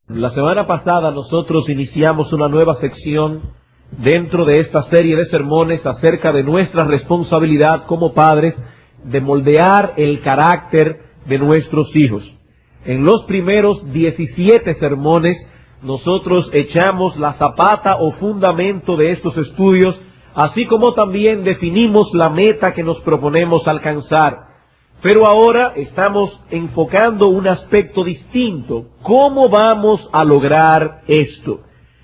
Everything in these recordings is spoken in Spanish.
La semana pasada nosotros iniciamos una nueva sección dentro de esta serie de sermones acerca de nuestra responsabilidad como padres de moldear el carácter de nuestros hijos. En los primeros 17 sermones nosotros echamos la zapata o fundamento de estos estudios, así como también definimos la meta que nos proponemos alcanzar. Pero ahora estamos enfocando un aspecto distinto. ¿Cómo vamos a lograr esto?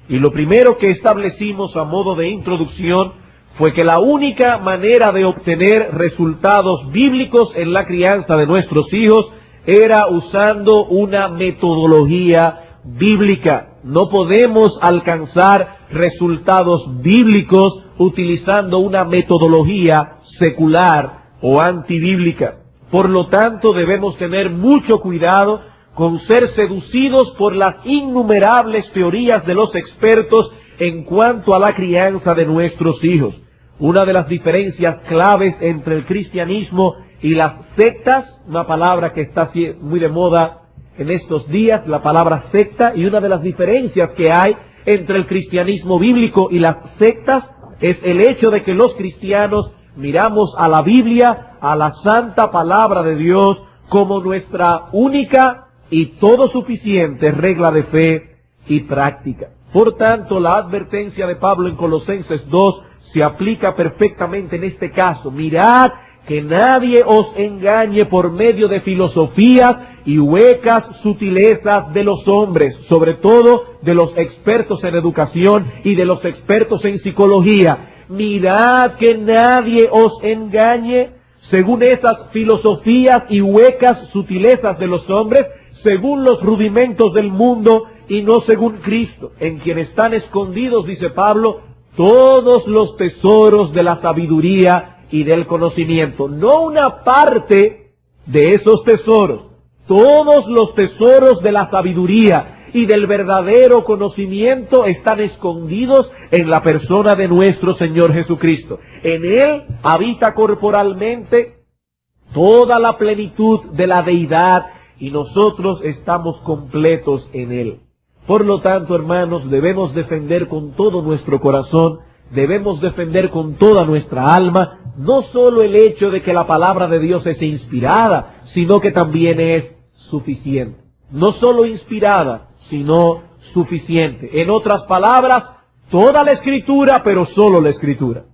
Y lo primero que establecimos a modo de introducción fue que la única manera de obtener resultados bíblicos en la crianza de nuestros hijos era usando una metodología bíblica. No podemos alcanzar resultados bíblicos utilizando una metodología secular o antibíblica. Por lo tanto, debemos tener mucho cuidado con ser seducidos por las innumerables teorías de los expertos en cuanto a la crianza de nuestros hijos. Una de las diferencias claves entre el cristianismo y las sectas, una palabra que está muy de moda en estos días, la palabra secta, y una de las diferencias que hay entre el cristianismo bíblico y las sectas es el hecho de que los cristianos miramos a la Biblia, a la santa palabra de Dios, como nuestra única y todo suficiente regla de fe y práctica. Por tanto, la advertencia de Pablo en Colosenses 2 se aplica perfectamente en este caso. Mirad que nadie os engañe por medio de filosofías y huecas sutilezas de los hombres, sobre todo de los expertos en educación y de los expertos en psicología. Mirad que nadie os engañe según esas filosofías y huecas sutilezas de los hombres, según los rudimentos del mundo y no según Cristo, en quien están escondidos, dice Pablo, todos los tesoros de la sabiduría y del conocimiento. No una parte de esos tesoros, todos los tesoros de la sabiduría y del verdadero conocimiento están escondidos en la persona de nuestro Señor Jesucristo. En Él habita corporalmente toda la plenitud de la deidad y nosotros estamos completos en Él. Por lo tanto, hermanos, debemos defender con todo nuestro corazón, debemos defender con toda nuestra alma, no solo el hecho de que la palabra de Dios es inspirada, sino que también es suficiente. No solo inspirada, sino suficiente. En otras palabras, toda la Escritura, pero solo la Escritura.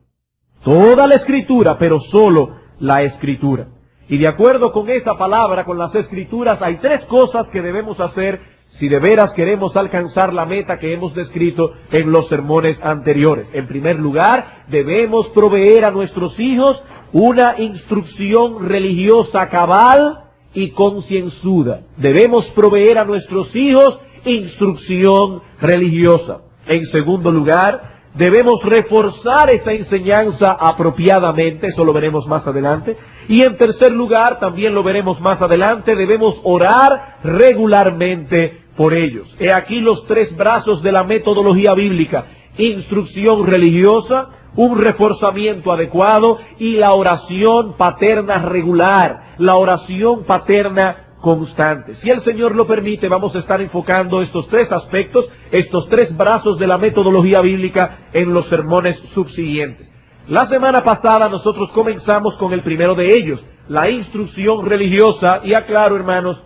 Toda la Escritura, pero solo la Escritura. Y de acuerdo con esa palabra, con las Escrituras, hay tres cosas que debemos hacer si de veras queremos alcanzar la meta que hemos descrito en los sermones anteriores. En primer lugar, debemos proveer a nuestros hijos una instrucción religiosa cabal y concienzuda. Debemos proveer a nuestros hijos instrucción religiosa. En segundo lugar, debemos reforzar esa enseñanza apropiadamente, eso lo veremos más adelante. Y en tercer lugar, también lo veremos más adelante, debemos orar regularmente por ellos. He aquí los tres brazos de la metodología bíblica: instrucción religiosa, un reforzamiento adecuado y la oración paterna regular, la oración paterna constante. Si el Señor lo permite, vamos a estar enfocando estos tres aspectos, estos tres brazos de la metodología bíblica en los sermones subsiguientes. La semana pasada nosotros comenzamos con el primero de ellos, la instrucción religiosa, y aclaro, hermanos,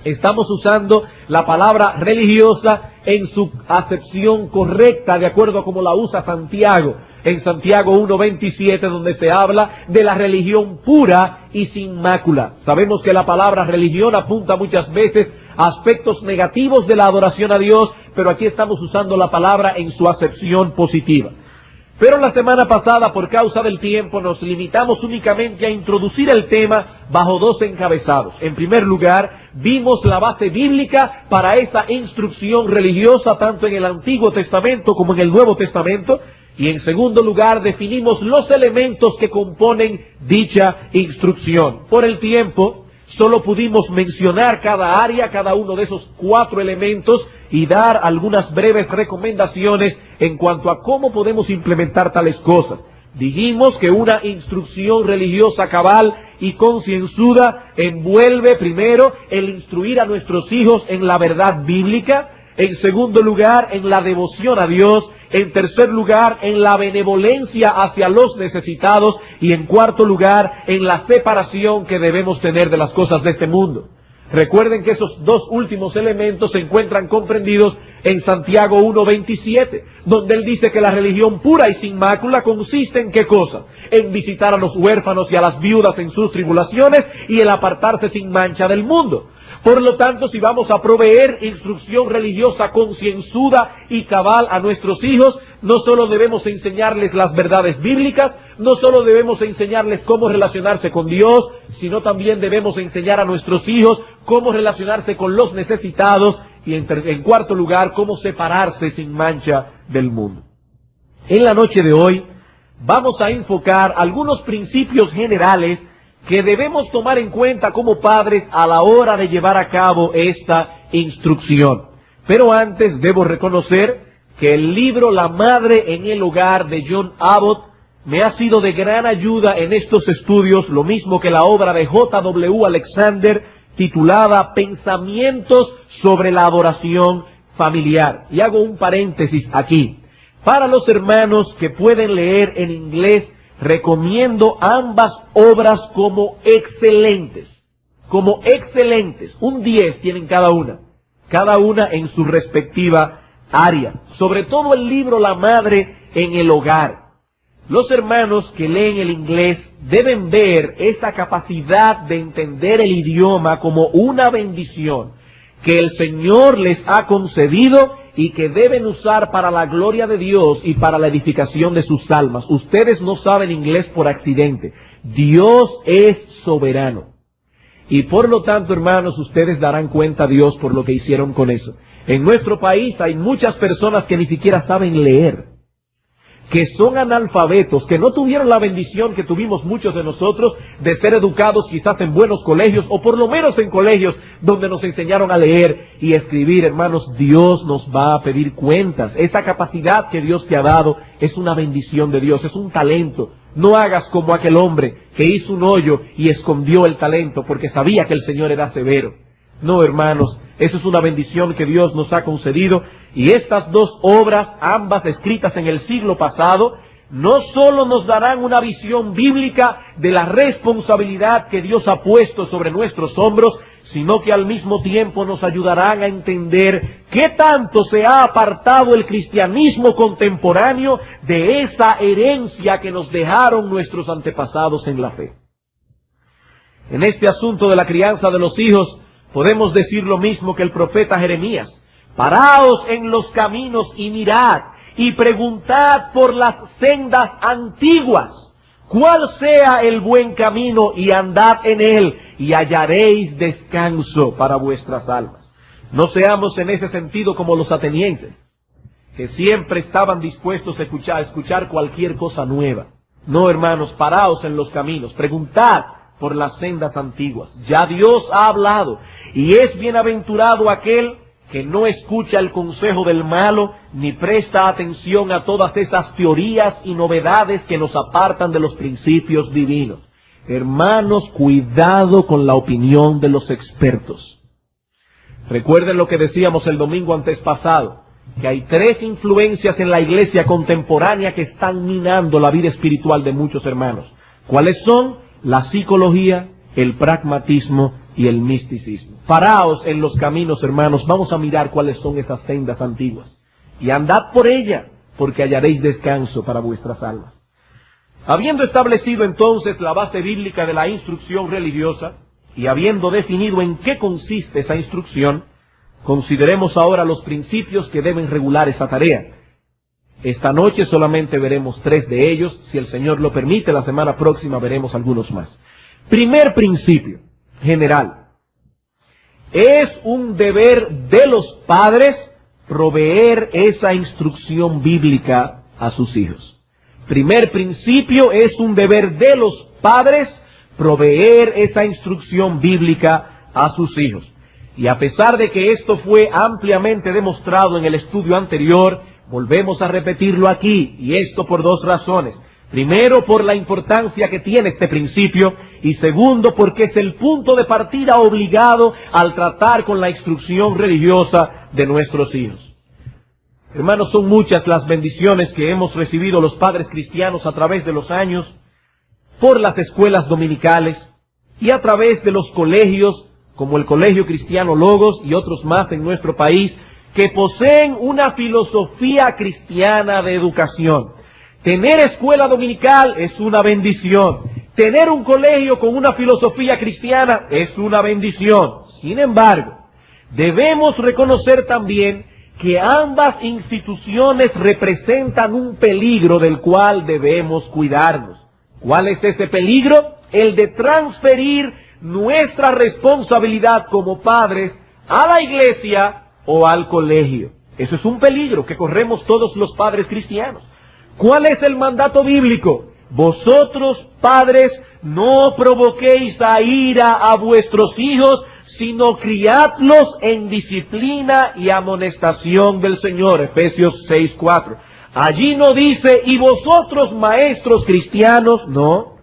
estamos usando la palabra religiosa en su acepción correcta, de acuerdo a como la usa Santiago. En Santiago 1:27, donde se habla de la religión pura y sin mácula. Sabemos que la palabra religión apunta muchas veces a aspectos negativos de la adoración a Dios, pero aquí estamos usando la palabra en su acepción positiva. Pero la semana pasada, por causa del tiempo, nos limitamos únicamente a introducir el tema bajo dos encabezados. En primer lugar, vimos la base bíblica para esa instrucción religiosa, tanto en el Antiguo Testamento como en el Nuevo Testamento. Y en segundo lugar, definimos los elementos que componen dicha instrucción. Por el tiempo, solo pudimos mencionar cada área, cada uno de esos 4 elementos y dar algunas breves recomendaciones en cuanto a cómo podemos implementar tales cosas. Dijimos que una instrucción religiosa cabal y concienzuda envuelve primero el instruir a nuestros hijos en la verdad bíblica, En segundo lugar, en la devoción a Dios. En tercer lugar, en la benevolencia hacia los necesitados. Y en cuarto lugar, en la separación que debemos tener de las cosas de este mundo. Recuerden que esos dos últimos elementos se encuentran comprendidos en Santiago 1:27, donde él dice que la religión pura y sin mácula consiste en ¿qué cosa? En visitar a los huérfanos y a las viudas en sus tribulaciones y en apartarse sin mancha del mundo. Por lo tanto, si vamos a proveer instrucción religiosa concienzuda y cabal a nuestros hijos, no solo debemos enseñarles las verdades bíblicas, no solo debemos enseñarles cómo relacionarse con Dios, sino también debemos enseñar a nuestros hijos cómo relacionarse con los necesitados y en cuarto lugar, cómo separarse sin mancha del mundo. En la noche de hoy vamos a enfocar algunos principios generales que debemos tomar en cuenta como padres a la hora de llevar a cabo esta instrucción. Pero antes debo reconocer que el libro La Madre en el Hogar de John Abbott me ha sido de gran ayuda en estos estudios, lo mismo que la obra de J.W. Alexander titulada Pensamientos sobre la adoración familiar. Y hago un paréntesis aquí. Para los hermanos que pueden leer en inglés, recomiendo ambas obras como excelentes. Como excelentes. Un 10 tienen cada una en su respectiva área. Sobre todo el libro La Madre en el Hogar. Los hermanos que leen el inglés deben ver esa capacidad de entender el idioma como una bendición que el Señor les ha concedido y que deben usar para la gloria de Dios y para la edificación de sus almas. Ustedes no saben inglés por accidente. Dios es soberano. Y por lo tanto, hermanos, ustedes darán cuenta a Dios por lo que hicieron con eso. En nuestro país hay muchas personas que ni siquiera saben leer, que son analfabetos, que no tuvieron la bendición que tuvimos muchos de nosotros de ser educados quizás en buenos colegios o por lo menos en colegios donde nos enseñaron a leer y escribir. Hermanos, Dios nos va a pedir cuentas. Esa capacidad que Dios te ha dado es una bendición de Dios, es un talento. No hagas como aquel hombre que hizo un hoyo y escondió el talento porque sabía que el Señor era severo. No, hermanos, eso es una bendición que Dios nos ha concedido. Y estas dos obras, ambas escritas en el siglo pasado, no solo nos darán una visión bíblica de la responsabilidad que Dios ha puesto sobre nuestros hombros, sino que al mismo tiempo nos ayudarán a entender qué tanto se ha apartado el cristianismo contemporáneo de esa herencia que nos dejaron nuestros antepasados en la fe. En este asunto de la crianza de los hijos, podemos decir lo mismo que el profeta Jeremías. Paraos en los caminos y mirad, y preguntad por las sendas antiguas, cuál sea el buen camino, y andad en él, y hallaréis descanso para vuestras almas. No seamos en ese sentido como los atenienses, que siempre estaban dispuestos a escuchar cualquier cosa nueva. No, hermanos, paraos en los caminos, preguntad por las sendas antiguas. Ya Dios ha hablado, y es bienaventurado aquel que no escucha el consejo del malo, ni presta atención a todas esas teorías y novedades que nos apartan de los principios divinos. Hermanos, cuidado con la opinión de los expertos. Recuerden lo que decíamos el domingo antes pasado, que hay 3 influencias en la iglesia contemporánea que están minando la vida espiritual de muchos hermanos. ¿Cuáles son? La psicología, el pragmatismo y el misticismo. Paraos en los caminos, hermanos, vamos a mirar cuáles son esas sendas antiguas. Y andad por ella, porque hallaréis descanso para vuestras almas. Habiendo establecido entonces la base bíblica de la instrucción religiosa, y habiendo definido en qué consiste esa instrucción, consideremos ahora los principios que deben regular esa tarea. Esta noche solamente veremos 3 de ellos. Si el Señor lo permite, la semana próxima veremos algunos más. Primer principio general. Es un deber de los padres proveer esa instrucción bíblica a sus hijos. Primer principio, es un deber de los padres proveer esa instrucción bíblica a sus hijos. Y a pesar de que esto fue ampliamente demostrado en el estudio anterior, volvemos a repetirlo aquí, y esto por 2 razones. Primero, por la importancia que tiene este principio, y segundo, porque es el punto de partida obligado al tratar con la instrucción religiosa de nuestros hijos. Hermanos, son muchas las bendiciones que hemos recibido los padres cristianos a través de los años, por las escuelas dominicales y a través de los colegios, como el Colegio Cristiano Logos y otros más en nuestro país, que poseen una filosofía cristiana de educación. Tener escuela dominical es una bendición. Tener un colegio con una filosofía cristiana es una bendición. Sin embargo, debemos reconocer también que ambas instituciones representan un peligro del cual debemos cuidarnos. ¿Cuál es ese peligro? El de transferir nuestra responsabilidad como padres a la iglesia o al colegio. Eso es un peligro que corremos todos los padres cristianos. ¿Cuál es el mandato bíblico? Vosotros, padres, no provoquéis a ira a vuestros hijos, sino criadlos en disciplina y amonestación del Señor. Efesios 6:4. Allí no dice, y vosotros maestros cristianos, no.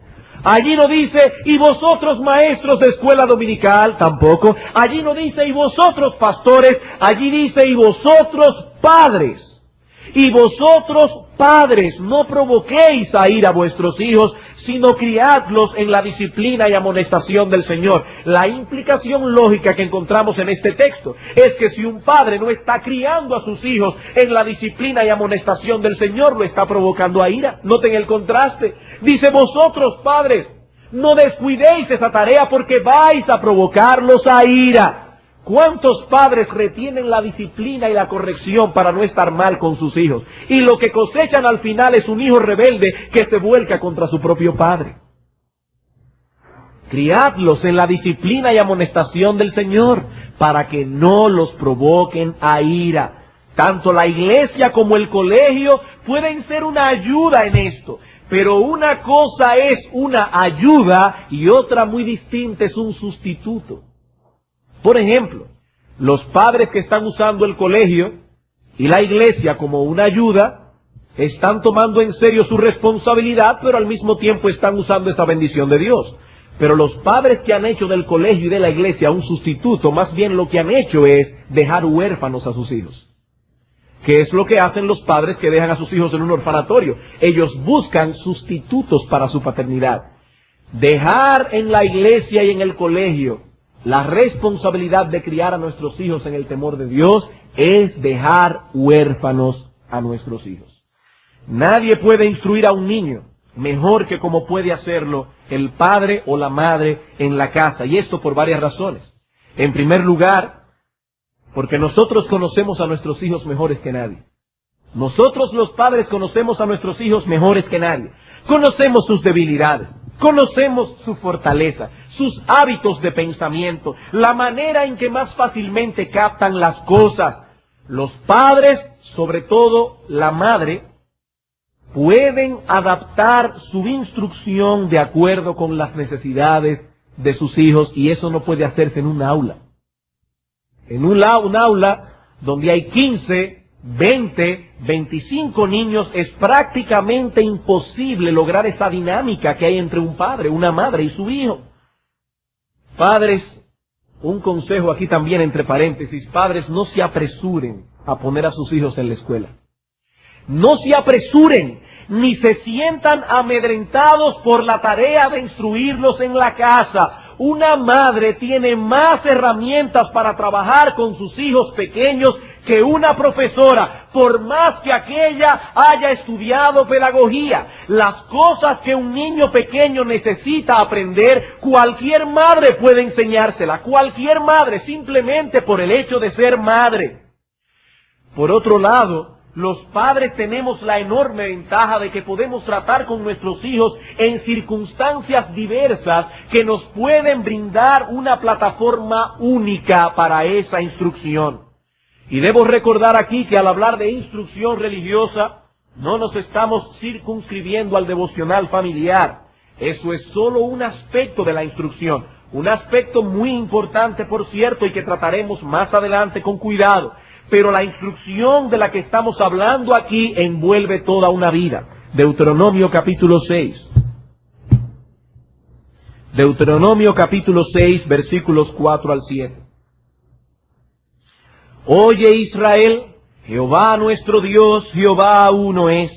Allí no dice, y vosotros maestros de escuela dominical, tampoco. Allí no dice, y vosotros pastores. Allí dice, y vosotros padres. Y vosotros padres, no provoquéis a ir a vuestros hijos, sino criadlos en la disciplina y amonestación del Señor. La implicación lógica que encontramos en este texto es que si un padre no está criando a sus hijos en la disciplina y amonestación del Señor, lo está provocando a ira. Noten el contraste. Dice, vosotros padres, no descuidéis esa tarea porque vais a provocarlos a ira. ¿Cuántos padres retienen la disciplina y la corrección para no estar mal con sus hijos? Y lo que cosechan al final es un hijo rebelde que se vuelca contra su propio padre. Criadlos en la disciplina y amonestación del Señor para que no los provoquen a ira. Tanto la iglesia como el colegio pueden ser una ayuda en esto. Pero una cosa es una ayuda y otra muy distinta es un sustituto. Por ejemplo, los padres que están usando el colegio y la iglesia como una ayuda, están tomando en serio su responsabilidad, pero al mismo tiempo están usando esa bendición de Dios. Pero los padres que han hecho del colegio y de la iglesia un sustituto, más bien lo que han hecho es dejar huérfanos a sus hijos. ¿Qué es lo que hacen los padres que dejan a sus hijos en un orfanatorio? Ellos buscan sustitutos para su paternidad. Dejar en la iglesia y en el colegio la responsabilidad de criar a nuestros hijos en el temor de Dios es dejar huérfanos a nuestros hijos. Nadie puede instruir a un niño mejor que como puede hacerlo el padre o la madre en la casa. Y esto por varias razones. En primer lugar, porque nosotros conocemos a nuestros hijos mejores que nadie. Nosotros los padres conocemos a nuestros hijos mejores que nadie. Conocemos sus debilidades. Conocemos su fortaleza, sus hábitos de pensamiento, la manera en que más fácilmente captan las cosas. Los padres, sobre todo la madre, pueden adaptar su instrucción de acuerdo con las necesidades de sus hijos y eso no puede hacerse en un aula. En un aula donde hay 15, 20, 25 niños, es prácticamente imposible lograr esa dinámica que hay entre un padre, una madre y su hijo. Padres, un consejo aquí también entre paréntesis, padres, no se apresuren a poner a sus hijos en la escuela. No se apresuren, ni se sientan amedrentados por la tarea de instruirlos en la casa. Una madre tiene más herramientas para trabajar con sus hijos pequeños que una profesora, por más que aquella haya estudiado pedagogía. Las cosas que un niño pequeño necesita aprender, cualquier madre puede enseñársela. Cualquier madre, simplemente por el hecho de ser madre. Por otro lado, los padres tenemos la enorme ventaja de que podemos tratar con nuestros hijos en circunstancias diversas que nos pueden brindar una plataforma única para esa instrucción. Y debo recordar aquí que al hablar de instrucción religiosa, no nos estamos circunscribiendo al devocional familiar. Eso es solo un aspecto de la instrucción. Un aspecto muy importante, por cierto, y que trataremos más adelante con cuidado. Pero la instrucción de la que estamos hablando aquí envuelve toda una vida. Deuteronomio capítulo 6. Deuteronomio capítulo 6, versículos 4 al 7. Oye Israel, Jehová nuestro Dios, Jehová uno es.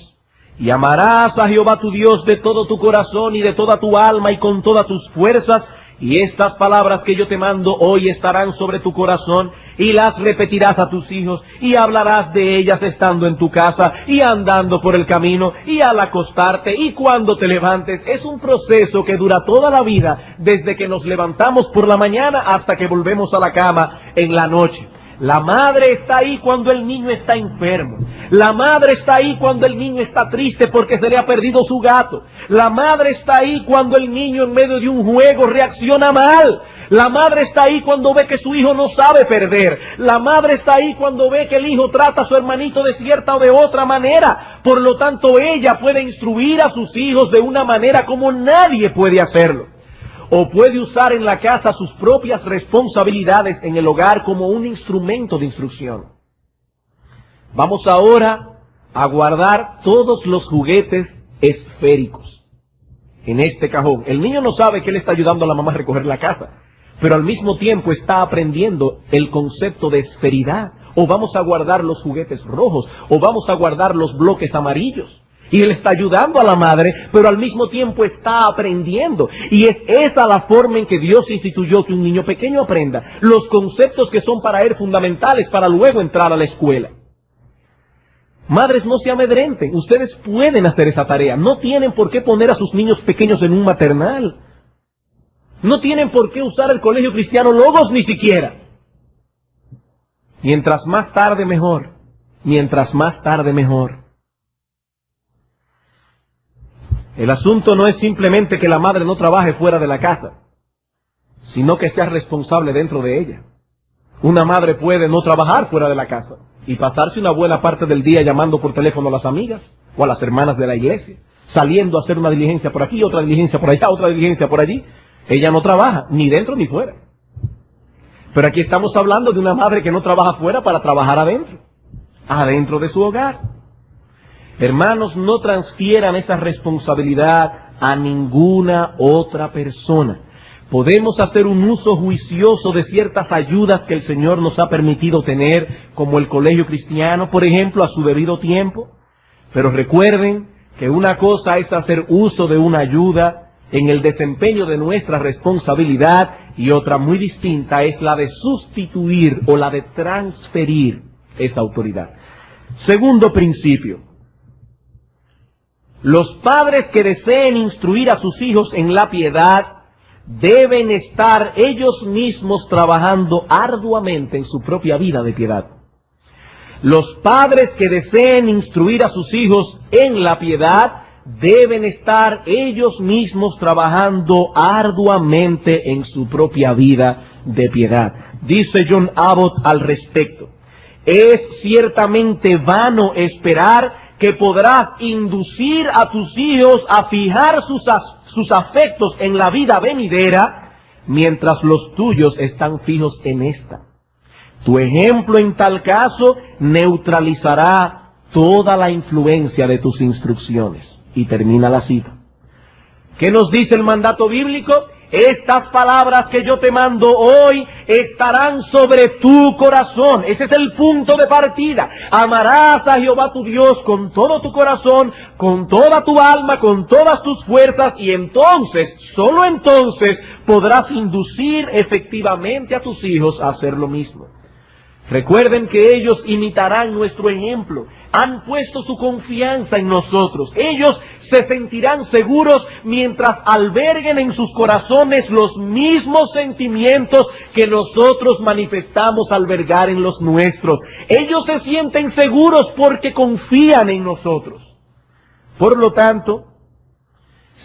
Y amarás a Jehová tu Dios de todo tu corazón y de toda tu alma y con todas tus fuerzas. Y estas palabras que yo te mando hoy estarán sobre tu corazón, y las repetirás a tus hijos, y hablarás de ellas estando en tu casa, y andando por el camino, y al acostarte, y cuando te levantes. Es un proceso que dura toda la vida, desde que nos levantamos por la mañana hasta que volvemos a la cama en la noche. La madre está ahí cuando el niño está enfermo. La madre está ahí cuando el niño está triste porque se le ha perdido su gato. La madre está ahí cuando el niño en medio de un juego reacciona mal. La madre está ahí cuando ve que su hijo no sabe perder. La madre está ahí cuando ve que el hijo trata a su hermanito de cierta o de otra manera. Por lo tanto, ella puede instruir a sus hijos de una manera como nadie puede hacerlo. O puede usar en la casa sus propias responsabilidades en el hogar como un instrumento de instrucción. Vamos ahora a guardar todos los juguetes esféricos en este cajón. El niño no sabe que él está ayudando a la mamá a recoger la casa, pero al mismo tiempo está aprendiendo el concepto de esferidad. O vamos a guardar los juguetes rojos, o vamos a guardar los bloques amarillos. Y él está ayudando a la madre, pero al mismo tiempo está aprendiendo. Y es esa la forma en que Dios instituyó que un niño pequeño aprenda los conceptos que son para él fundamentales para luego entrar a la escuela. Madres, no se amedrenten. Ustedes pueden hacer esa tarea. No tienen por qué poner a sus niños pequeños en un maternal. No tienen por qué usar el colegio cristiano Logos ni siquiera. Mientras más tarde mejor. Mientras más tarde mejor. El asunto no es simplemente que la madre no trabaje fuera de la casa, sino que sea responsable dentro de ella. Una madre puede no trabajar fuera de la casa y pasarse una buena parte del día llamando por teléfono a las amigas o a las hermanas de la iglesia, saliendo a hacer una diligencia por aquí, otra diligencia por allá, otra diligencia por allí. Ella no trabaja, ni dentro ni fuera. Pero aquí estamos hablando de una madre que no trabaja fuera para trabajar adentro de su hogar. Hermanos, no transfieran esa responsabilidad a ninguna otra persona. Podemos hacer un uso juicioso de ciertas ayudas que el Señor nos ha permitido tener, como el colegio cristiano, por ejemplo, a su debido tiempo. Pero recuerden que una cosa es hacer uso de una ayuda en el desempeño de nuestra responsabilidad y otra muy distinta es la de sustituir o la de transferir esa autoridad. Segundo principio. Los padres que deseen instruir a sus hijos en la piedad deben estar ellos mismos trabajando arduamente en su propia vida de piedad. Los padres que deseen instruir a sus hijos en la piedad deben estar ellos mismos trabajando arduamente en su propia vida de piedad. Dice John Abbott al respecto: es ciertamente vano esperar que podrás inducir a tus hijos a fijar sus afectos en la vida venidera, mientras los tuyos están fijos en esta. Tu ejemplo en tal caso neutralizará toda la influencia de tus instrucciones. Y termina la cita. ¿Qué nos dice el mandato bíblico? Estas palabras que yo te mando hoy estarán sobre tu corazón. Ese es el punto de partida. Amarás a Jehová tu Dios con todo tu corazón, con toda tu alma, con todas tus fuerzas, y entonces, solo entonces, podrás inducir efectivamente a tus hijos a hacer lo mismo. Recuerden que ellos imitarán nuestro ejemplo. Han puesto su confianza en nosotros. Ellos se sentirán seguros mientras alberguen en sus corazones los mismos sentimientos que nosotros manifestamos albergar en los nuestros. Ellos se sienten seguros porque confían en nosotros. Por lo tanto,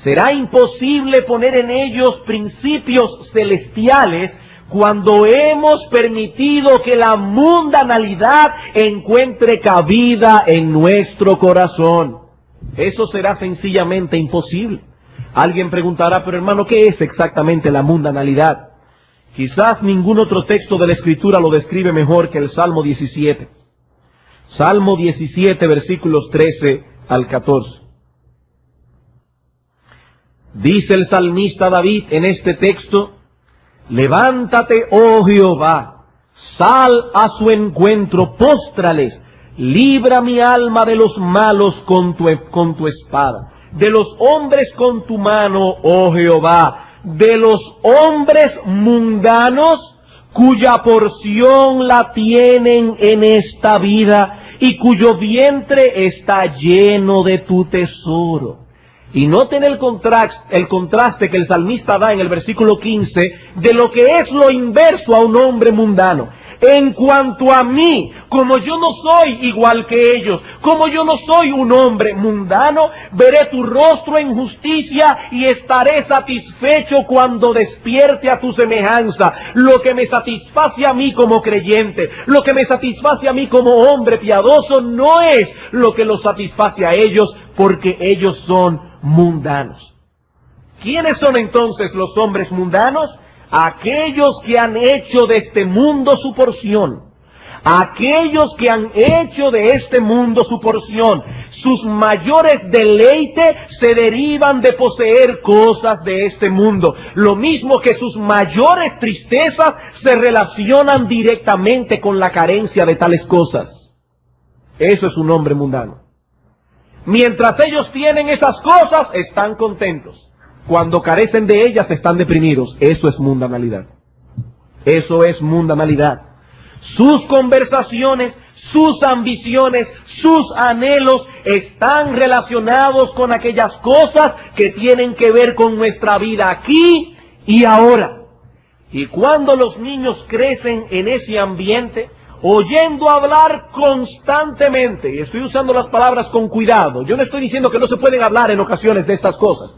será imposible poner en ellos principios celestiales cuando hemos permitido que la mundanalidad encuentre cabida en nuestro corazón. Eso será sencillamente imposible. Alguien preguntará, pero hermano, ¿qué es exactamente la mundanalidad? Quizás ningún otro texto de la Escritura lo describe mejor que el Salmo 17. Salmo 17, versículos 13 al 14. Dice el salmista David en este texto: levántate, oh Jehová, Sal a su encuentro, póstrales. Libra mi alma de los malos con tu espada, de los hombres con tu mano, oh Jehová, de los hombres mundanos cuya porción la tienen en esta vida y cuyo vientre está lleno de tu tesoro. Y noten el contraste que el salmista da en el versículo 15 de lo que es lo inverso a un hombre mundano. En cuanto a mí, como yo no soy igual que ellos, como yo no soy un hombre mundano, veré tu rostro en justicia y estaré satisfecho cuando despierte a tu semejanza. Lo que me satisface a mí como creyente, lo que me satisface a mí como hombre piadoso, no es lo que los satisface a ellos, porque ellos son mundanos. ¿Quiénes son entonces los hombres mundanos? Aquellos que han hecho de este mundo su porción. Aquellos que han hecho de este mundo su porción. Sus mayores deleites se derivan de poseer cosas de este mundo. Lo mismo que sus mayores tristezas se relacionan directamente con la carencia de tales cosas. Eso es un hombre mundano. Mientras ellos tienen esas cosas, están contentos. Cuando carecen de ellas, están deprimidos. Eso es mundanalidad. Eso es mundanalidad. Sus conversaciones, sus ambiciones, sus anhelos están relacionados con aquellas cosas que tienen que ver con nuestra vida aquí y ahora. Y cuando los niños crecen en ese ambiente, oyendo hablar constantemente, y estoy usando las palabras con cuidado, yo no estoy diciendo que no se pueden hablar en ocasiones de estas cosas,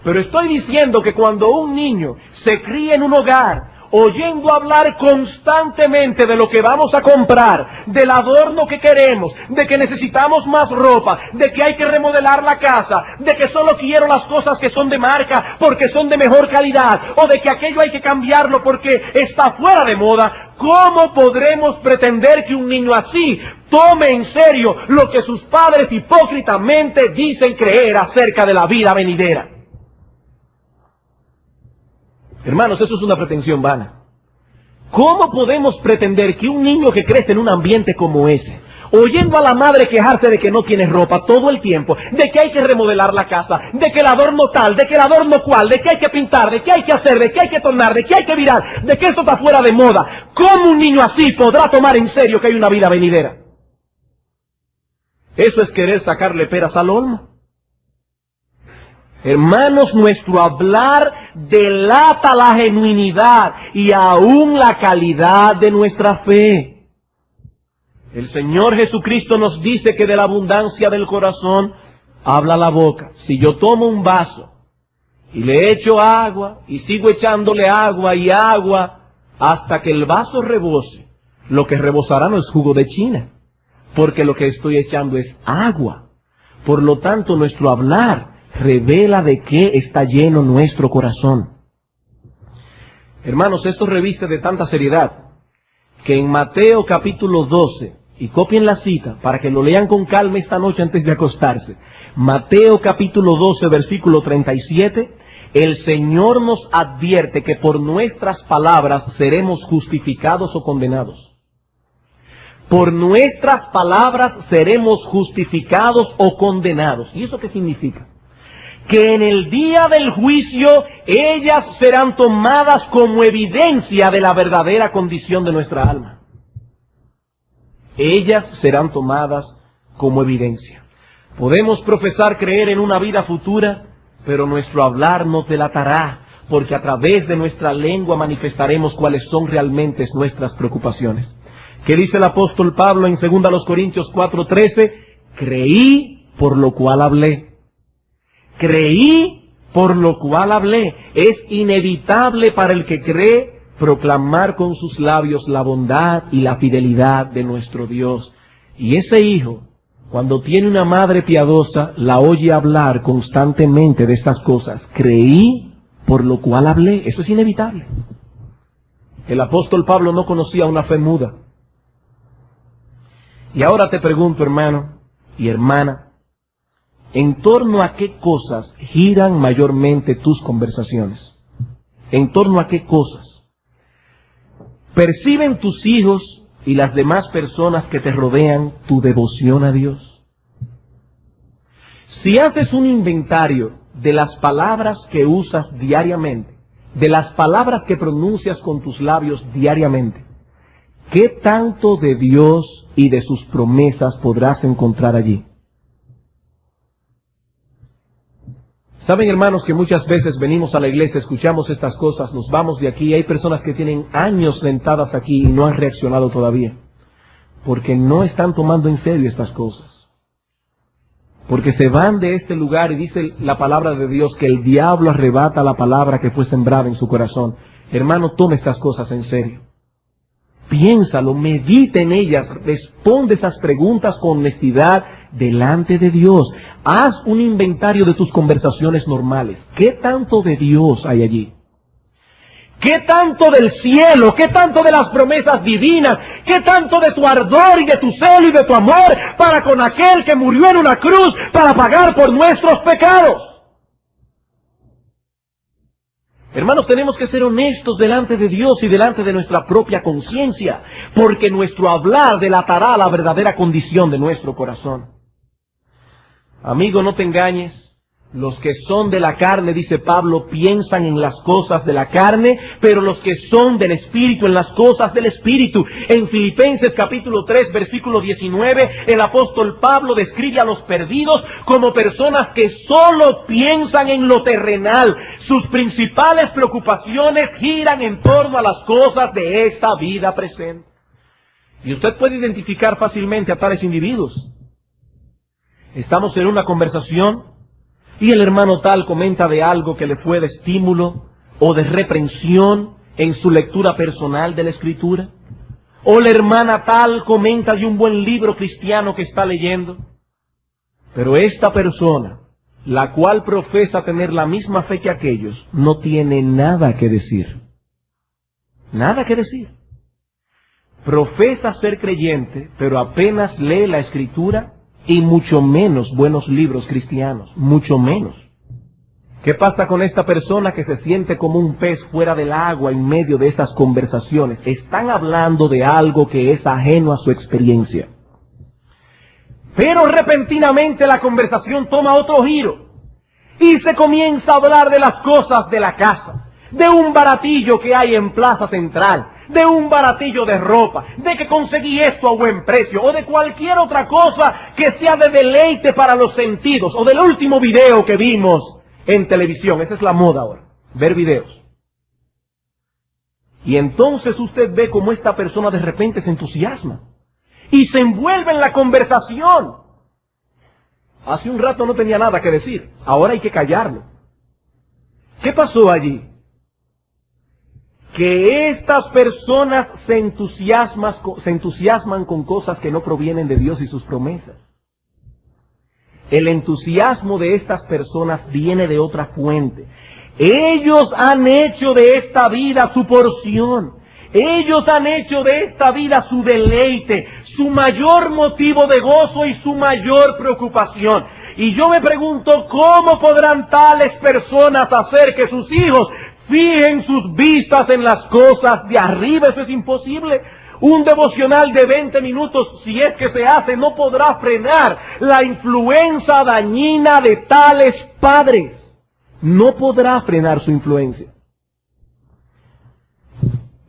pero estoy diciendo que cuando un niño se cría en un hogar, oyendo hablar constantemente de lo que vamos a comprar, del adorno que queremos, de que necesitamos más ropa, de que hay que remodelar la casa, de que solo quiero las cosas que son de marca porque son de mejor calidad, o de que aquello hay que cambiarlo porque está fuera de moda, ¿cómo podremos pretender que un niño así tome en serio lo que sus padres hipócritamente dicen creer acerca de la vida venidera? Hermanos, eso es una pretensión vana. ¿Cómo podemos pretender que un niño que crece en un ambiente como ese, oyendo a la madre quejarse de que no tiene ropa todo el tiempo, de que hay que remodelar la casa, de que el adorno tal, de que el adorno cual, de que hay que pintar, de que hay que hacer, de que hay que tornar, de que hay que virar, de que esto está fuera de moda, ¿cómo un niño así podrá tomar en serio que hay una vida venidera? Eso es querer sacarle peras al olmo. Hermanos, nuestro hablar delata la genuinidad y aún la calidad de nuestra fe. El Señor Jesucristo nos dice que de la abundancia del corazón habla la boca. Si yo tomo un vaso y le echo agua y sigo echándole agua y agua hasta que el vaso rebose, lo que rebosará no es jugo de China, porque lo que estoy echando es agua. Por lo tanto, nuestro hablar revela de qué está lleno nuestro corazón. Hermanos, esto reviste de tanta seriedad que en Mateo capítulo 12, y copien la cita para que lo lean con calma esta noche antes de acostarse. Mateo capítulo 12, versículo 37, el Señor nos advierte que por nuestras palabras seremos justificados o condenados. Por nuestras palabras seremos justificados o condenados. ¿Y eso qué significa? Que en el día del juicio ellas serán tomadas como evidencia de la verdadera condición de nuestra alma. Ellas serán tomadas como evidencia. Podemos profesar creer en una vida futura, pero nuestro hablar nos delatará, porque a través de nuestra lengua manifestaremos cuáles son realmente nuestras preocupaciones. ¿Qué dice el apóstol Pablo en 2 Corintios 4:13? Creí, por lo cual hablé. Creí, por lo cual hablé. Es inevitable para el que cree proclamar con sus labios la bondad y la fidelidad de nuestro Dios. Y ese hijo, cuando tiene una madre piadosa, la oye hablar constantemente de estas cosas. Creí, por lo cual hablé. Eso es inevitable. El apóstol Pablo no conocía una fe muda. Y ahora te pregunto, hermano y hermana, ¿en torno a qué cosas giran mayormente tus conversaciones? ¿En torno a qué cosas? ¿Perciben tus hijos y las demás personas que te rodean tu devoción a Dios? Si haces un inventario de las palabras que usas diariamente, de las palabras que pronuncias con tus labios diariamente, ¿qué tanto de Dios y de sus promesas podrás encontrar allí? Saben, hermanos, que muchas veces venimos a la iglesia, escuchamos estas cosas, nos vamos de aquí, hay personas que tienen años sentadas aquí y no han reaccionado todavía, porque no están tomando en serio estas cosas. Porque se van de este lugar y dice la palabra de Dios que el diablo arrebata la palabra que fue sembrada en su corazón. Hermano, tome estas cosas en serio. Piénsalo, medita en ellas, responde esas preguntas con honestidad delante de Dios. Haz un inventario de tus conversaciones normales. ¿Qué tanto de Dios hay allí? ¿Qué tanto del cielo? ¿Qué tanto de las promesas divinas? ¿Qué tanto de tu ardor y de tu celo y de tu amor para con aquel que murió en una cruz para pagar por nuestros pecados? Hermanos, tenemos que ser honestos delante de Dios y delante de nuestra propia conciencia, porque nuestro hablar delatará la verdadera condición de nuestro corazón. Amigo, no te engañes. Los que son de la carne, dice Pablo, piensan en las cosas de la carne, pero los que son del Espíritu, en las cosas del Espíritu. En Filipenses capítulo 3, versículo 19, el apóstol Pablo describe a los perdidos como personas que solo piensan en lo terrenal. Sus principales preocupaciones giran en torno a las cosas de esta vida presente. Y usted puede identificar fácilmente a tales individuos. Estamos en una conversación y el hermano tal comenta de algo que le fue de estímulo o de reprensión en su lectura personal de la Escritura. O la hermana tal comenta de un buen libro cristiano que está leyendo. Pero esta persona, la cual profesa tener la misma fe que aquellos, no tiene nada que decir. Nada que decir. Profesa ser creyente, pero apenas lee la Escritura y mucho menos buenos libros cristianos, mucho menos. ¿Qué pasa con esta persona que se siente como un pez fuera del agua en medio de esas conversaciones? Están hablando de algo que es ajeno a su experiencia. Pero repentinamente la conversación toma otro giro y se comienza a hablar de las cosas de la casa, de un baratillo que hay en Plaza Central, de un baratillo de ropa, de que conseguí esto a buen precio, o de cualquier otra cosa que sea de deleite para los sentidos, o del último video que vimos en televisión. Esa es la moda ahora, ver videos. Y entonces usted ve cómo esta persona de repente se entusiasma y se envuelve en la conversación. Hace un rato no tenía nada que decir, ahora hay que callarlo. ¿Qué pasó allí? Que estas personas se entusiasman con cosas que no provienen de Dios y sus promesas. El entusiasmo de estas personas viene de otra fuente. Ellos han hecho de esta vida su porción. Ellos han hecho de esta vida su deleite, su mayor motivo de gozo y su mayor preocupación. Y yo me pregunto, ¿cómo podrán tales personas hacer que sus hijos fijen sus vistas en las cosas de arriba? Eso es imposible. Un devocional de 20 minutos, si es que se hace, no podrá frenar la influencia dañina de tales padres. No podrá frenar su influencia.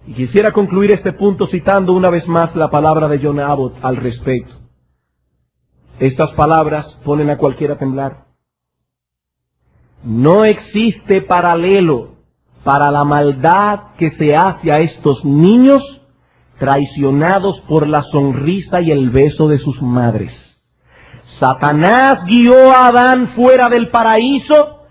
Y quisiera concluir este punto citando una vez más la palabra de John Abbott al respecto. Estas palabras ponen a cualquiera a temblar. No existe paralelo para la maldad que se hace a estos niños traicionados por la sonrisa y el beso de sus madres. Satanás guió a Adán fuera del paraíso,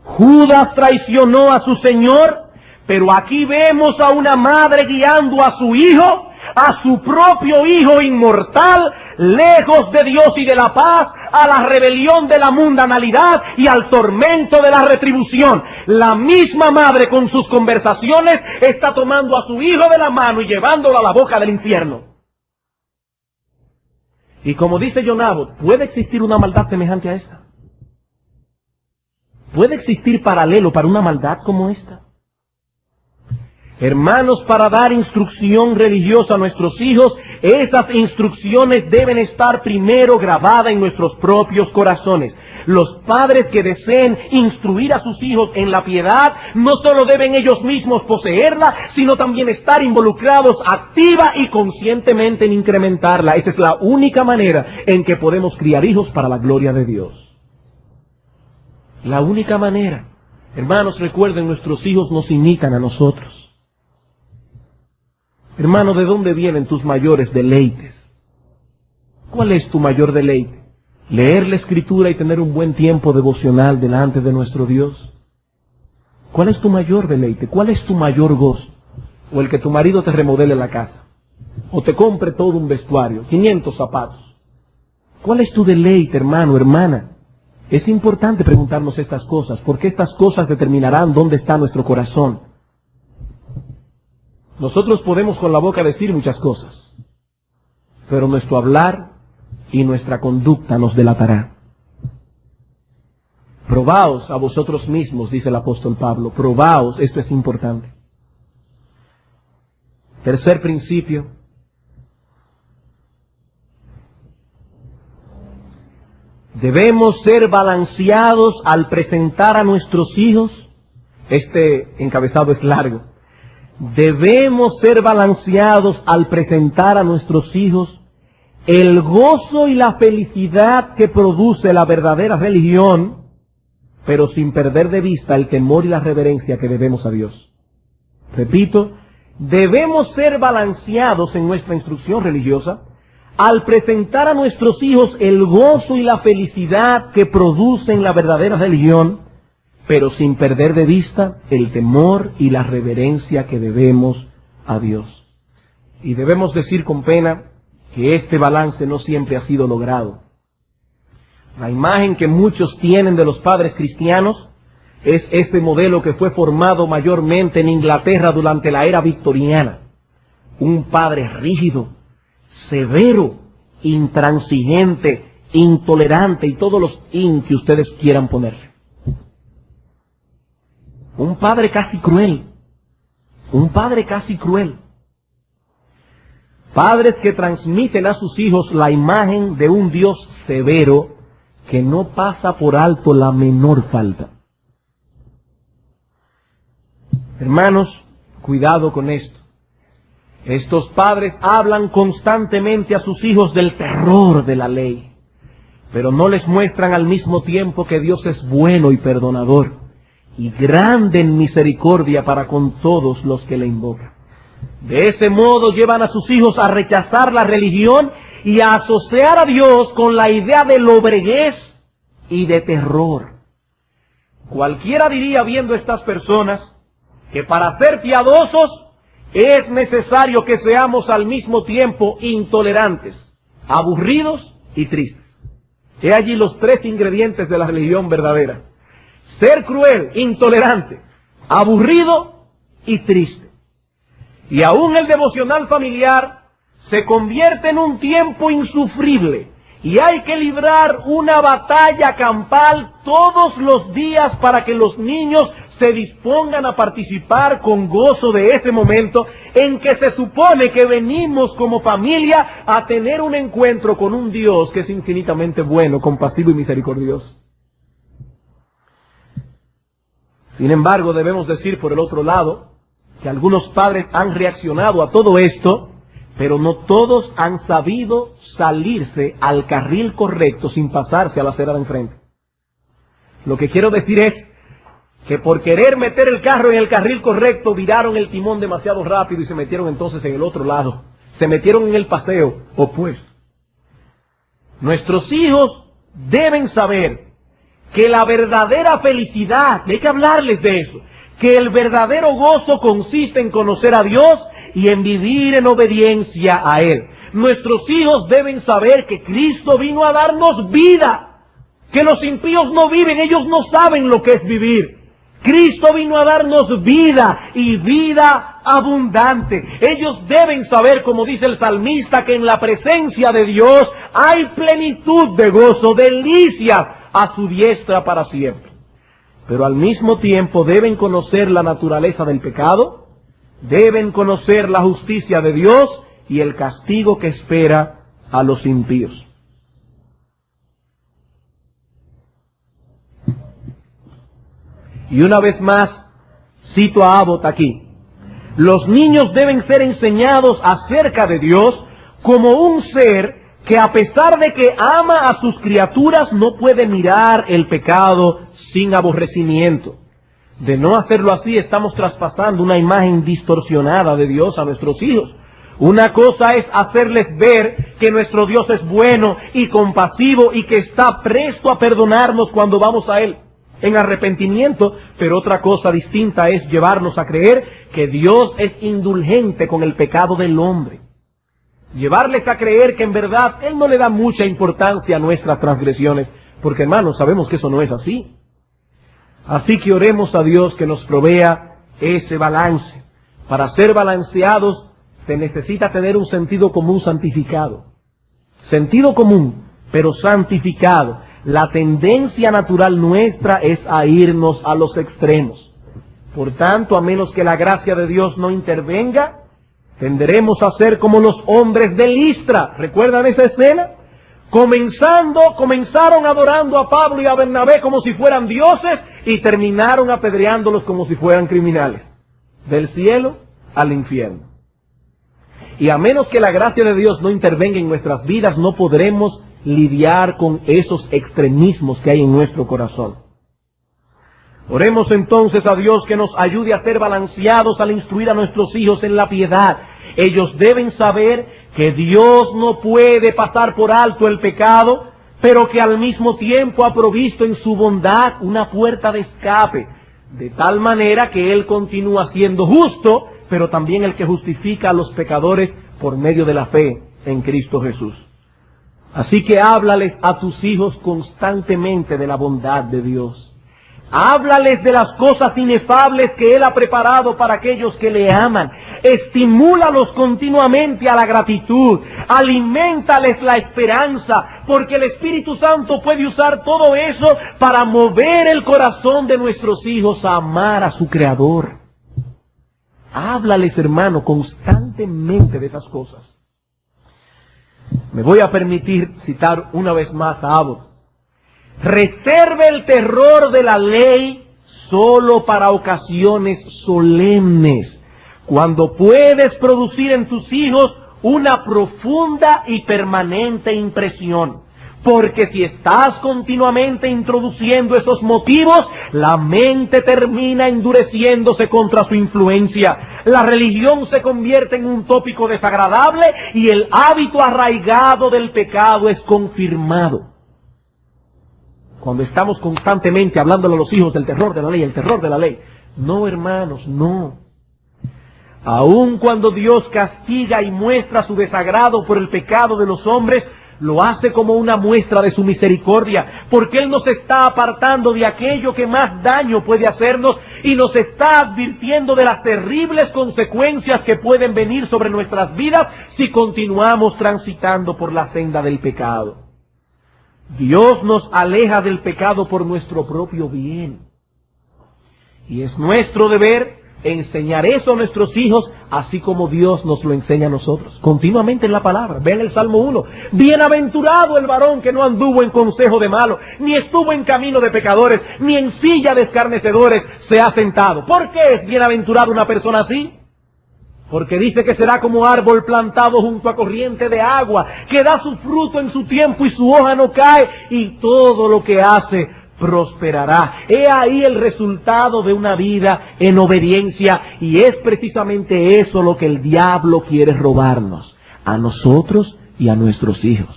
Judas traicionó a su Señor, pero aquí vemos a una madre guiando a su hijo, a su propio hijo inmortal, lejos de Dios y de la paz, a la rebelión de la mundanalidad y al tormento de la retribución. La misma madre con sus conversaciones está tomando a su hijo de la mano y llevándolo a la boca del infierno. Y como dice John Abbott, ¿puede existir una maldad semejante a esta? ¿Puede existir paralelo para una maldad como esta? Hermanos, para dar instrucción religiosa a nuestros hijos, esas instrucciones deben estar primero grabadas en nuestros propios corazones. Los padres que deseen instruir a sus hijos en la piedad, no solo deben ellos mismos poseerla, sino también estar involucrados activa y conscientemente en incrementarla. Esa es la única manera en que podemos criar hijos para la gloria de Dios. La única manera. Hermanos, recuerden, nuestros hijos nos imitan a nosotros. Hermano, ¿de dónde vienen tus mayores deleites? ¿Cuál es tu mayor deleite? ¿Leer la Escritura y tener un buen tiempo devocional delante de nuestro Dios? ¿Cuál es tu mayor deleite? ¿Cuál es tu mayor gozo? ¿O el que tu marido te remodele la casa? ¿O te compre todo un vestuario, 500 zapatos? ¿Cuál es tu deleite, hermano, hermana? Es importante preguntarnos estas cosas, porque estas cosas determinarán dónde está nuestro corazón. Nosotros podemos con la boca decir muchas cosas, pero nuestro hablar y nuestra conducta nos delatará. Probaos a vosotros mismos, dice el apóstol Pablo, probaos, esto es importante. Tercer principio. Debemos ser balanceados al presentar a nuestros hijos. Este encabezado es largo. Debemos ser balanceados al presentar a nuestros hijos el gozo y la felicidad que produce la verdadera religión, pero sin perder de vista el temor y la reverencia que debemos a Dios. Repito, debemos ser balanceados en nuestra instrucción religiosa al presentar a nuestros hijos el gozo y la felicidad que producen la verdadera religión, pero sin perder de vista el temor y la reverencia que debemos a Dios. Y debemos decir con pena que este balance no siempre ha sido logrado. La imagen que muchos tienen de los padres cristianos es este modelo que fue formado mayormente en Inglaterra durante la era victoriana. Un padre rígido, severo, intransigente, intolerante y todos los in que ustedes quieran ponerle. Un padre casi cruel. Un padre casi cruel. Padres que transmiten a sus hijos la imagen de un Dios severo que no pasa por alto la menor falta. Hermanos, cuidado con esto. Estos padres hablan constantemente a sus hijos del terror de la ley, pero no les muestran al mismo tiempo que Dios es bueno y perdonador y grande en misericordia para con todos los que le invocan. De ese modo llevan a sus hijos a rechazar la religión y a asociar a Dios con la idea de lobreguez y de terror. Cualquiera diría viendo estas personas que para ser piadosos es necesario que seamos al mismo tiempo intolerantes, aburridos y tristes. He allí los tres ingredientes de la religión verdadera. Ser cruel, intolerante, aburrido y triste. Y aún el devocional familiar se convierte en un tiempo insufrible y hay que librar una batalla campal todos los días para que los niños se dispongan a participar con gozo de ese momento en que se supone que venimos como familia a tener un encuentro con un Dios que es infinitamente bueno, compasivo y misericordioso. Sin embargo, debemos decir por el otro lado que algunos padres han reaccionado a todo esto, pero no todos han sabido salirse al carril correcto sin pasarse a la acera de enfrente. Lo que quiero decir es que por querer meter el carro en el carril correcto, viraron el timón demasiado rápido y se metieron entonces en el otro lado. Se metieron en el paseo opuesto. Nuestros hijos deben saber que la verdadera felicidad, hay que hablarles de eso, que el verdadero gozo consiste en conocer a Dios y en vivir en obediencia a Él. Nuestros hijos deben saber que Cristo vino a darnos vida, que los impíos no viven, ellos no saben lo que es vivir. Cristo vino a darnos vida y vida abundante. Ellos deben saber, como dice el salmista, que en la presencia de Dios hay plenitud de gozo, delicias a su diestra para siempre. Pero al mismo tiempo deben conocer la naturaleza del pecado, deben conocer la justicia de Dios y el castigo que espera a los impíos. Y una vez más, cito a Abbott aquí. Los niños deben ser enseñados acerca de Dios como un ser que, a pesar de que ama a sus criaturas, no puede mirar el pecado sin aborrecimiento. De no hacerlo así, estamos traspasando una imagen distorsionada de Dios a nuestros hijos. Una cosa es hacerles ver que nuestro Dios es bueno y compasivo y que está presto a perdonarnos cuando vamos a Él en arrepentimiento, pero otra cosa distinta es llevarnos a creer que Dios es indulgente con el pecado del hombre. Llevarles a creer que en verdad Él no le da mucha importancia a nuestras transgresiones, porque hermanos, sabemos que eso no es así. Así que oremos a Dios que nos provea ese balance. Para ser balanceados se necesita tener un sentido común santificado. Sentido común, pero santificado. La tendencia natural nuestra es a irnos a los extremos. Por tanto, a menos que la gracia de Dios no intervenga, tenderemos a ser como los hombres de Listra. ¿Recuerdan esa escena? Comenzaron adorando a Pablo y a Bernabé como si fueran dioses y terminaron apedreándolos como si fueran criminales. Del cielo al infierno. Y a menos que la gracia de Dios no intervenga en nuestras vidas, no podremos lidiar con esos extremismos que hay en nuestro corazón. Oremos entonces a Dios que nos ayude a ser balanceados al instruir a nuestros hijos en la piedad. Ellos deben saber que Dios no puede pasar por alto el pecado, pero que al mismo tiempo ha provisto en su bondad una puerta de escape, de tal manera que Él continúa siendo justo, pero también el que justifica a los pecadores por medio de la fe en Cristo Jesús. Así que háblales a tus hijos constantemente de la bondad de Dios. Háblales de las cosas inefables que Él ha preparado para aquellos que le aman. Estimúlalos continuamente a la gratitud. Aliméntales la esperanza, porque el Espíritu Santo puede usar todo eso para mover el corazón de nuestros hijos a amar a su Creador. Háblales, hermano, constantemente de esas cosas. Me voy a permitir citar una vez más a Abbott. Reserve el terror de la ley solo para ocasiones solemnes, cuando puedes producir en tus hijos una profunda y permanente impresión. Porque si estás continuamente introduciendo esos motivos, la mente termina endureciéndose contra su influencia. La religión se convierte en un tópico desagradable y el hábito arraigado del pecado es confirmado. Cuando estamos constantemente hablándole a los hijos del terror de la ley, el terror de la ley. No, hermanos, no. Aun cuando Dios castiga y muestra su desagrado por el pecado de los hombres, lo hace como una muestra de su misericordia, porque Él nos está apartando de aquello que más daño puede hacernos y nos está advirtiendo de las terribles consecuencias que pueden venir sobre nuestras vidas si continuamos transitando por la senda del pecado. Dios nos aleja del pecado por nuestro propio bien. Y es nuestro deber enseñar eso a nuestros hijos, así como Dios nos lo enseña a nosotros, continuamente en la palabra. Ven el Salmo 1. Bienaventurado el varón que no anduvo en consejo de malos, ni estuvo en camino de pecadores, ni en silla de escarnecedores se ha sentado. ¿Por qué es bienaventurado una persona así? Porque dice que será como árbol plantado junto a corriente de agua, que da su fruto en su tiempo y su hoja no cae, y todo lo que hace prosperará. He ahí el resultado de una vida en obediencia, y es precisamente eso lo que el diablo quiere robarnos, a nosotros y a nuestros hijos.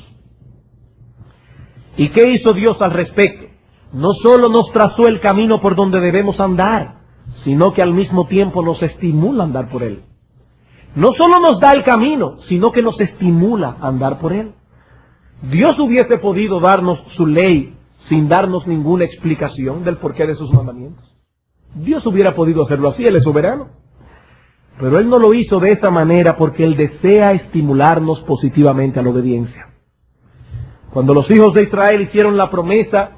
¿Y qué hizo Dios al respecto? No solo nos trazó el camino por donde debemos andar, sino que al mismo tiempo nos estimula a andar por él. No solo nos da el camino, sino que nos estimula a andar por él. Dios hubiese podido darnos su ley sin darnos ninguna explicación del porqué de sus mandamientos. Dios hubiera podido hacerlo así, Él es soberano. Pero Él no lo hizo de esa manera porque Él desea estimularnos positivamente a la obediencia. Cuando los hijos de Israel hicieron la promesa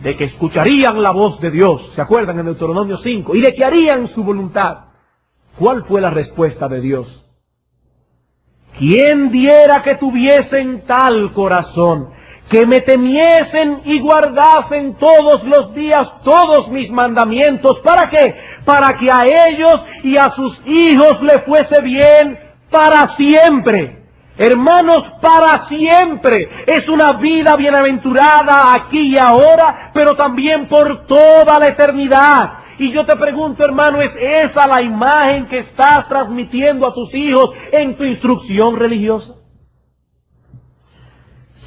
de que escucharían la voz de Dios, ¿se acuerdan en Deuteronomio 5? Y de que harían su voluntad. ¿Cuál fue la respuesta de Dios? ¿Quién diera que tuviesen tal corazón, que me temiesen y guardasen todos los días todos mis mandamientos? ¿Para qué? Para que a ellos y a sus hijos le fuese bien para siempre. Hermanos, para siempre. Es una vida bienaventurada aquí y ahora, pero también por toda la eternidad. Y yo te pregunto, hermano, ¿es esa la imagen que estás transmitiendo a tus hijos en tu instrucción religiosa?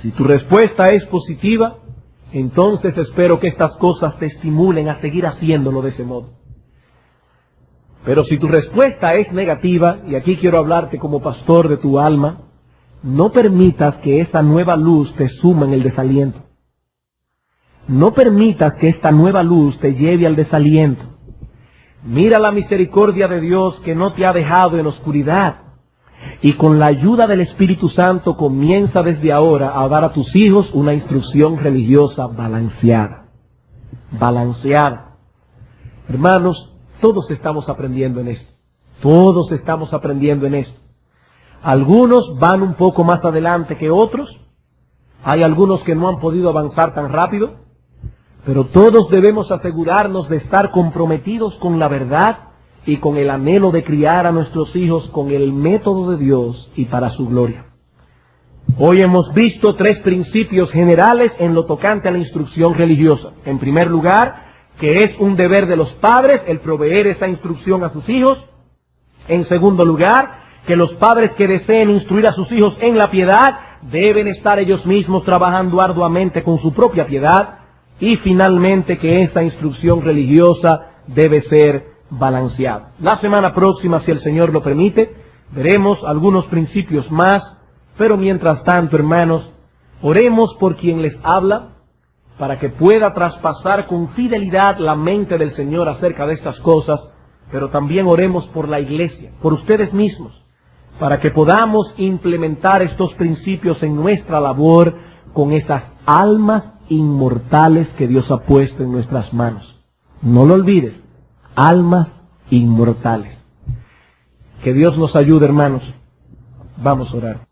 Si tu respuesta es positiva, entonces espero que estas cosas te estimulen a seguir haciéndolo de ese modo. Pero si tu respuesta es negativa, y aquí quiero hablarte como pastor de tu alma, no permitas que esta nueva luz te suma en el desaliento. No permitas que esta nueva luz te lleve al desaliento. Mira la misericordia de Dios que no te ha dejado en oscuridad. Y con la ayuda del Espíritu Santo comienza desde ahora a dar a tus hijos una instrucción religiosa balanceada. Balanceada. Hermanos, todos estamos aprendiendo en esto. Todos estamos aprendiendo en esto. Algunos van un poco más adelante que otros. Hay algunos que no han podido avanzar tan rápido. Pero todos debemos asegurarnos de estar comprometidos con la verdad y con el anhelo de criar a nuestros hijos con el método de Dios y para su gloria. Hoy hemos visto 3 principios generales en lo tocante a la instrucción religiosa. En primer lugar, que es un deber de los padres el proveer esa instrucción a sus hijos. En segundo lugar, que los padres que deseen instruir a sus hijos en la piedad deben estar ellos mismos trabajando arduamente con su propia piedad. Y finalmente que esta instrucción religiosa debe ser balanceada. La semana próxima, si el Señor lo permite, veremos algunos principios más, pero mientras tanto, hermanos, oremos por quien les habla, para que pueda traspasar con fidelidad la mente del Señor acerca de estas cosas, pero también oremos por la iglesia, por ustedes mismos, para que podamos implementar estos principios en nuestra labor con esas almas inmortales que Dios ha puesto en nuestras manos. No lo olvides, almas inmortales. Que Dios nos ayude, hermanos. Vamos a orar.